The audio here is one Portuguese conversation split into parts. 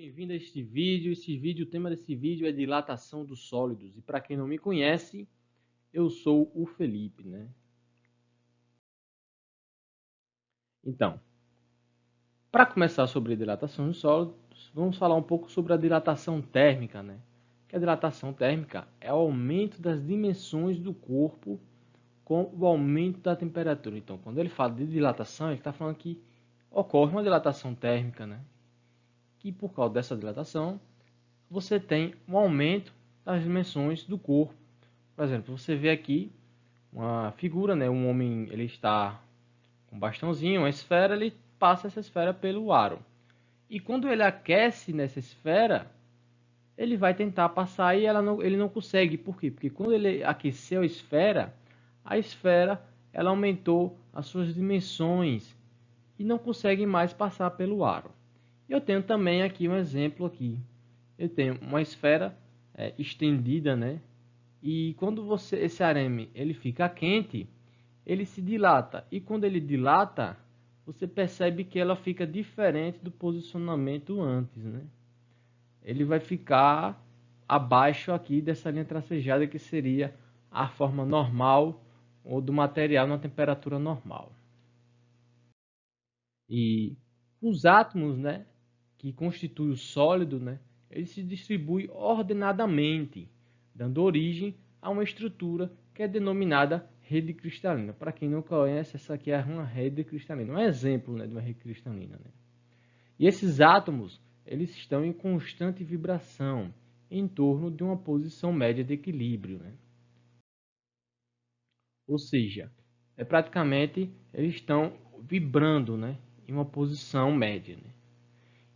Bem-vindo a este vídeo. O tema desse vídeo é dilatação dos sólidos. E para quem não me conhece, eu sou o Felipe, né? Então, para começar sobre dilatação dos sólidos, vamos falar um pouco sobre a dilatação térmica, né? Que a dilatação térmica é o aumento das dimensões do corpo com o aumento da temperatura. Então, quando ele fala de dilatação, ele está falando que ocorre uma dilatação térmica, né? Que por causa dessa dilatação, você tem um aumento das dimensões do corpo. Por exemplo, você vê aqui uma figura, né? Um homem, ele está com um bastãozinho, uma esfera, ele passa essa esfera pelo aro. E quando ele aquece nessa esfera, ele vai tentar passar e ele não consegue. Por quê? Porque quando ele aqueceu a esfera ela aumentou as suas dimensões e não consegue mais passar pelo aro. Eu tenho também aqui um exemplo aqui. Eu tenho uma esfera estendida, né? E quando esse arame ele fica quente, ele se dilata. E quando ele dilata, você percebe que ela fica diferente do posicionamento antes, né? Ele vai ficar abaixo aqui dessa linha tracejada, que seria a forma normal ou do material na temperatura normal. E os átomos, né, que constituem o sólido, né, ele se distribui ordenadamente, dando origem a uma estrutura que é denominada rede cristalina. Para quem não conhece, essa aqui é uma rede cristalina, um exemplo, né, de uma rede cristalina, né? E esses átomos, eles estão em constante vibração em torno de uma posição média de equilíbrio, né? Ou seja, praticamente eles estão vibrando, né, em uma posição média, né?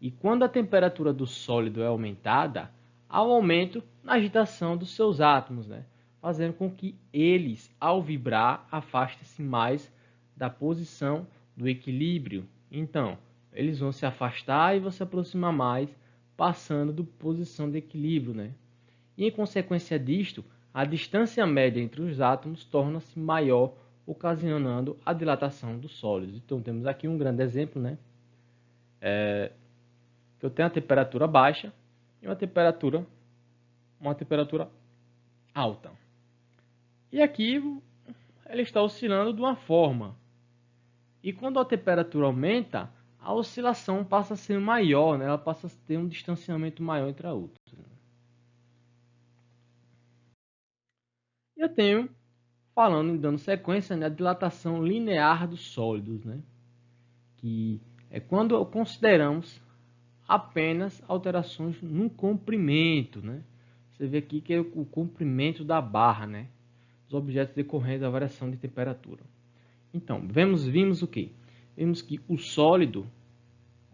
E quando a temperatura do sólido é aumentada, há um aumento na agitação dos seus átomos, né? Fazendo com que eles, ao vibrar, afastem-se mais da posição do equilíbrio. Então, eles vão se afastar e vão se aproximar mais, passando da posição de equilíbrio, né? E em consequência disto, a distância média entre os átomos torna-se maior, ocasionando a dilatação dos sólidos. Então, temos aqui um grande exemplo, né? Eu tenho a temperatura baixa e uma temperatura alta. E aqui ela está oscilando de uma forma. E quando a temperatura aumenta, a oscilação passa a ser maior, né? Ela passa a ter um distanciamento maior entre a outra. Eu tenho, falando, dando sequência, né, a dilatação linear dos sólidos, né? Que é quando consideramos apenas alterações no comprimento, né? Você vê aqui que é o comprimento da barra, né? Dos objetos decorrentes da variação de temperatura. Então, vimos o que? Vimos que o sólido,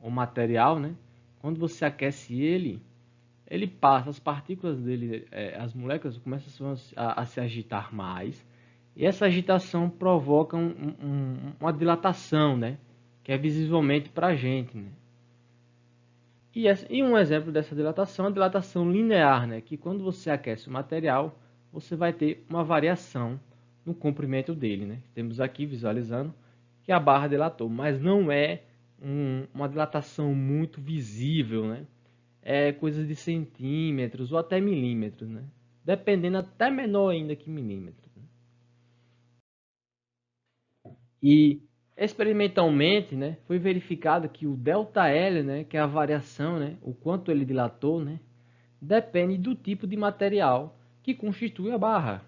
o material, né? Quando você aquece ele passa, as partículas dele, as moléculas começam a se agitar mais. E essa agitação provoca uma dilatação, né? Que é visivelmente para a gente, né? E um exemplo dessa dilatação é a dilatação linear, né? Que quando você aquece o material, você vai ter uma variação no comprimento dele, né? Temos aqui visualizando que a barra dilatou, mas não é uma dilatação muito visível, né? É coisa de centímetros ou até milímetros, né? Dependendo até menor ainda que milímetros. Né? E experimentalmente, né, foi verificado que o ΔL, né, que é a variação, né, o quanto ele dilatou, né, depende do tipo de material que constitui a barra.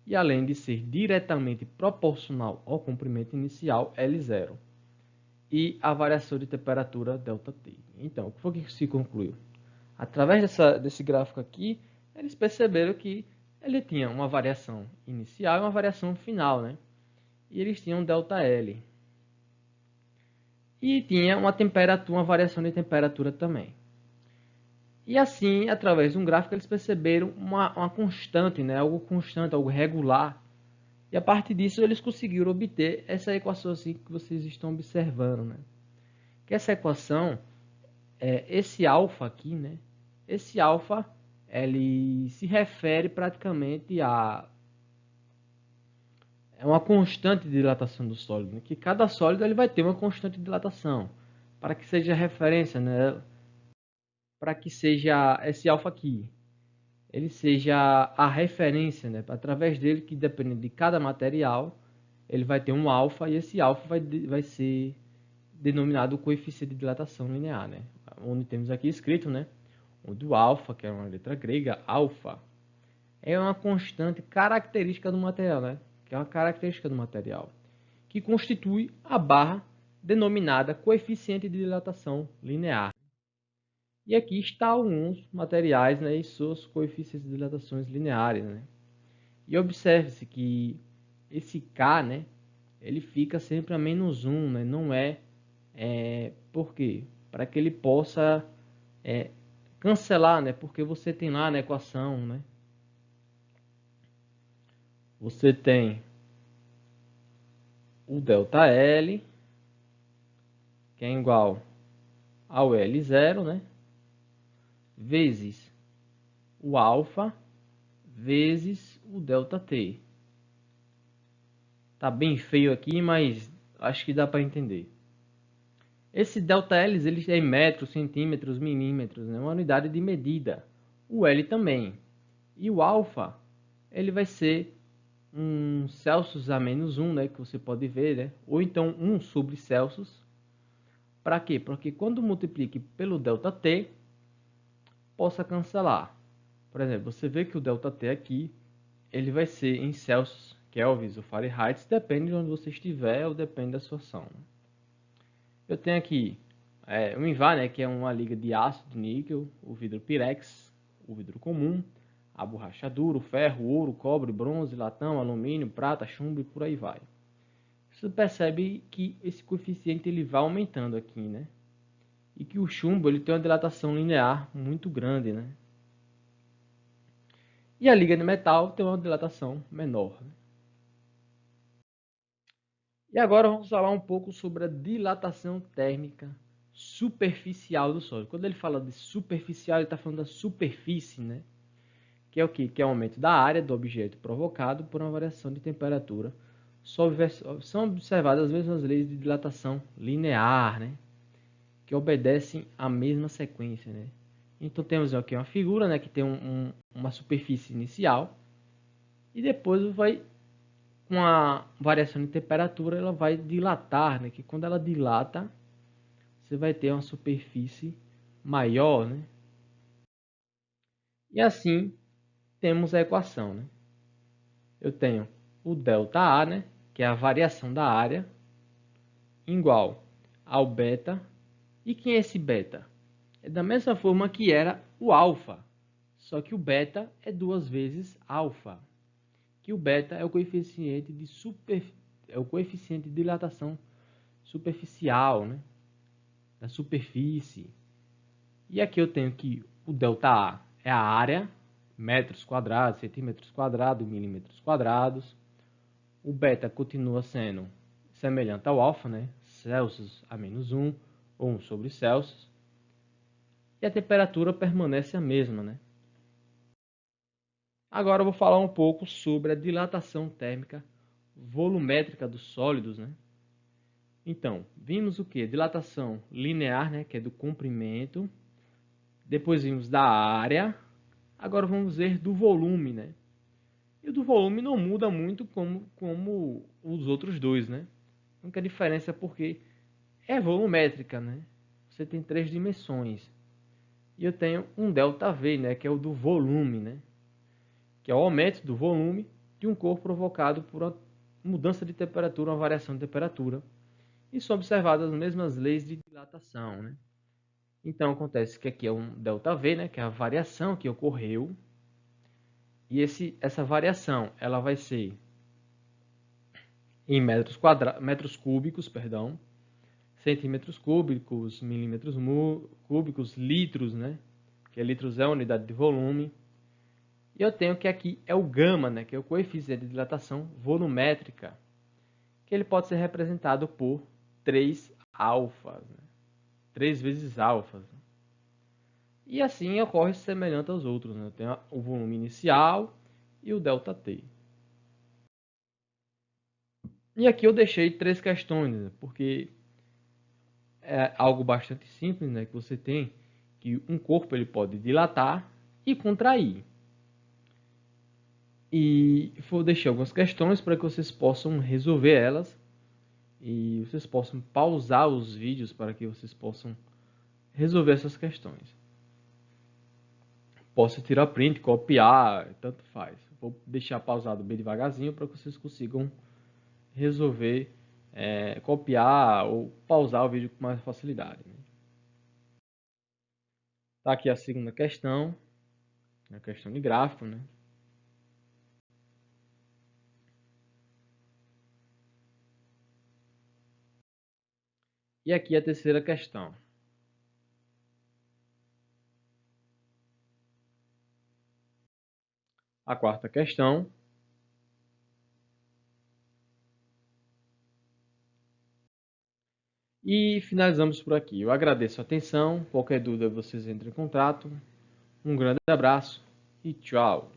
E além de ser diretamente proporcional ao comprimento inicial L0 e a variação de temperatura ΔT. Então, o que foi que se concluiu? Através desse gráfico aqui, eles perceberam que ele tinha uma variação inicial e uma variação final, né? E eles tinham ΔL. E tinha uma variação de temperatura também. E assim, através de um gráfico, eles perceberam uma constante, né? Algo constante, algo regular. E a partir disso, eles conseguiram obter essa equação assim que vocês estão observando, né? Que essa equação, esse alfa aqui, né? Esse alfa, ele se refere praticamente a uma constante de dilatação do sólido, né? Que cada sólido ele vai ter uma constante de dilatação, para que seja referência, né? para que seja esse alfa aqui, ele seja a referência, né? Através dele, que dependendo de cada material, ele vai ter um alfa, e esse alfa vai ser denominado o coeficiente de dilatação linear, né? Onde temos aqui escrito, né? Onde o alfa, que é uma letra grega, alfa, é uma constante característica do material, né? Que é uma característica do material, que constitui a barra denominada coeficiente de dilatação linear. E aqui está alguns materiais, né, e suas coeficientes de dilatações lineares, né? E observe-se que esse K, né, ele fica sempre a -1, né? Não por quê? Para que ele possa cancelar, né? Porque você tem lá na equação, né? Você tem o ΔL, que é igual ao L0, né? Vezes o alfa, vezes o ΔT. Tá bem feio aqui, mas acho que dá para entender. Esse ΔL ele é em metros, centímetros, milímetros, né? Uma unidade de medida. O L também. E o alfa, ele vai ser um Celsius a -1, né? Que você pode ver, né? Ou então 1 sobre Celsius. Para quê? Porque quando multiplique pelo ΔT, possa cancelar. Por exemplo, você vê que o ΔT aqui, ele vai ser em Celsius, Kelvins ou Fahrenheit, depende de onde você estiver ou depende da sua ação. Eu tenho aqui o INVAR, né, que é uma liga de aço de níquel, o vidro Pirex, o vidro comum, a borracha dura, o ferro, ouro, cobre, bronze, latão, alumínio, prata, chumbo e por aí vai. Você percebe que esse coeficiente ele vai aumentando aqui, né? E que o chumbo ele tem uma dilatação linear muito grande, né? E a liga de metal tem uma dilatação menor, né? E agora vamos falar um pouco sobre a dilatação térmica superficial do sólido. Quando ele fala de superficial, ele está falando da superfície, né? Que é o quê? Que é o aumento da área do objeto provocado por uma variação de temperatura. São observadas as mesmas leis de dilatação linear, né? Que obedecem à mesma sequência, né? Então temos aqui uma figura, né? Que tem uma superfície inicial e depois vai com a variação de temperatura, ela vai dilatar, né? Que quando ela dilata, você vai ter uma superfície maior, né? E assim temos a equação, né? Eu tenho o ΔA, né? Que é a variação da área, igual ao beta. E quem é esse beta? É da mesma forma que era o alfa, só que o beta é 2 vezes alfa. Que o beta é o coeficiente de dilatação superficial, né? Da superfície. E aqui eu tenho que o ΔA é a área, metros quadrados, centímetros quadrados, milímetros quadrados. O beta continua sendo semelhante ao alfa, né? Celsius a -1 ou 1 sobre Celsius. E a temperatura permanece a mesma, né? Agora eu vou falar um pouco sobre a dilatação térmica volumétrica dos sólidos, né? Então, vimos o que? Dilatação linear, né? Que é do comprimento. Depois vimos da área. Agora vamos ver do volume, né? E o do volume não muda muito como os outros dois, né? A única diferença é porque é volumétrica, né? Você tem 3 dimensões. E eu tenho um ΔV, né? Que é o do volume, né? Que é o aumento do volume de um corpo provocado por uma mudança de temperatura, uma variação de temperatura. E são observadas as mesmas leis de dilatação, né? Então acontece que aqui é um ΔV, né? Que é a variação que ocorreu. E essa variação ela vai ser em metros cúbicos, perdão, centímetros cúbicos, milímetros cúbicos, litros, né? Que litros é a unidade de volume. E eu tenho que aqui é o gama, né? Que é o coeficiente de dilatação volumétrica, que ele pode ser representado por 3 alfas, né? 3 vezes alfas. E assim ocorre semelhante aos outros, né? Eu tenho o volume inicial e o ΔT. E aqui eu deixei 3 questões, né? Porque é algo bastante simples, né? Que você tem que um corpo ele pode dilatar e contrair. E vou deixar algumas questões para que vocês possam resolver elas e vocês possam pausar os vídeos para que vocês possam resolver essas questões. Posso tirar print, copiar, tanto faz. Vou deixar pausado bem devagarzinho para que vocês consigam resolver, copiar ou pausar o vídeo com mais facilidade. Tá aqui a segunda questão, a questão de gráfico, né? E aqui a terceira questão. A quarta questão. E finalizamos por aqui. Eu agradeço a atenção. Qualquer dúvida vocês entrem em contato. Um grande abraço e tchau!